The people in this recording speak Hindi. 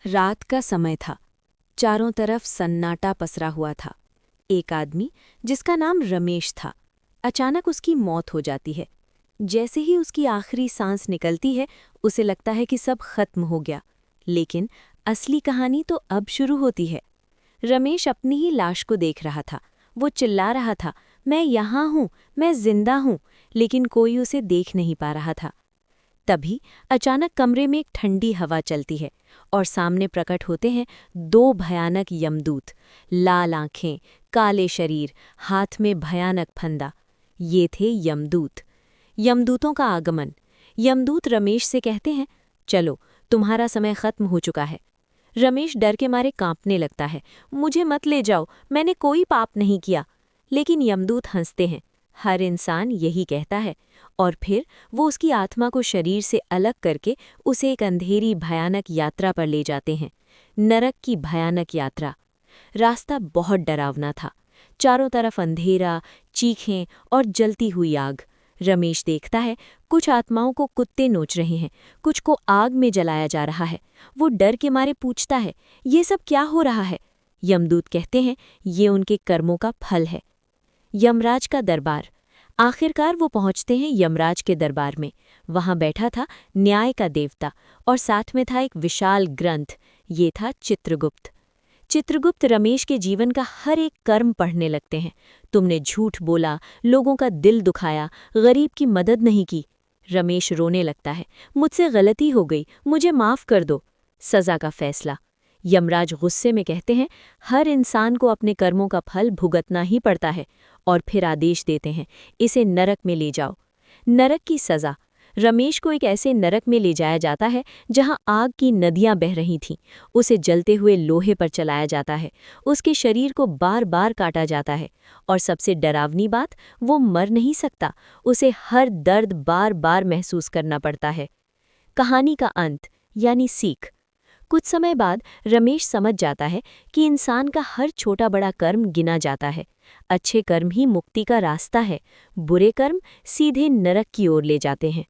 रात का समय था। चारों तरफ सन्नाटा पसरा हुआ था। एक आदमी, जिसका नाम रमेश था, अचानक उसकी मौत हो जाती है। जैसे ही उसकी आखिरी सांस निकलती है, उसे लगता है कि सब खत्म हो गया। लेकिन असली कहानी तो अब शुरू होती है। रमेश अपनी ही लाश को देख रहा था। वो चिल्ला रहा था, मैं यहाँ हूँ, मैं जिंदा हूँ, लेकिन कोई उसे देख नहीं पा रहा था। तभी अचानक कमरे में एक ठंडी हवा चलती है और सामने प्रकट होते हैं दो भयानक यमदूत। लाल आंखें, काले शरीर, हाथ में भयानक फंदा। ये थे यमदूत। यमदूतों का आगमन। यमदूत रमेश से कहते हैं, चलो, तुम्हारा समय खत्म हो चुका है। रमेश डर के मारे कांपने लगता है। मुझे मत ले जाओ, मैंने कोई पाप नहीं किया। लेकिन यमदूत हंसते हैं। हर इंसान यही कहता है। और फिर वो उसकी आत्मा को शरीर से अलग करके उसे एक अंधेरी भयानक यात्रा पर ले जाते हैं। नरक की भयानक यात्रा। रास्ता बहुत डरावना था। चारों तरफ अंधेरा, चीखें और जलती हुई आग। रमेश देखता है, कुछ आत्माओं को कुत्ते नोच रहे हैं, कुछ को आग में जलाया जा रहा है। वो डर के मारे पूछता है, ये सब क्या हो रहा है? यमदूत कहते हैं, ये उनके कर्मों का फल है। यमराज का दरबार। आखिरकार वो पहुंचते हैं यमराज के दरबार में। वहां बैठा था न्याय का देवता और साथ में था एक विशाल ग्रंथ। ये था चित्रगुप्त। चित्रगुप्त रमेश के जीवन का हर एक कर्म पढ़ने लगते हैं। तुमने झूठ बोला, लोगों का दिल दुखाया, गरीब की मदद नहीं की। रमेश रोने लगता है, मुझसे गलती हो गई, मुझे माफ कर दो। सजा का फैसला। यमराज गुस्से में कहते हैं, हर इंसान को अपने कर्मों का फल भुगतना ही पड़ता है। और फिर आदेश देते हैं, इसे नरक में ले जाओ। नरक की सजा। रमेश को एक ऐसे नरक में ले जाया जाता है जहां आग की नदियां बह रही थीं। उसे जलते हुए लोहे पर चलाया जाता है। उसके शरीर को बार बार काटा जाता है। और सबसे डरावनी बात, वो मर नहीं सकता। उसे हर दर्द बार बार महसूस करना पड़ता है। कहानी का अंत यानी सीख। कुछ समय बाद रमेश समझ जाता है कि इंसान का हर छोटा बड़ा कर्म गिना जाता है। अच्छे कर्म ही मुक्ति का रास्ता है, बुरे कर्म सीधे नरक की ओर ले जाते हैं।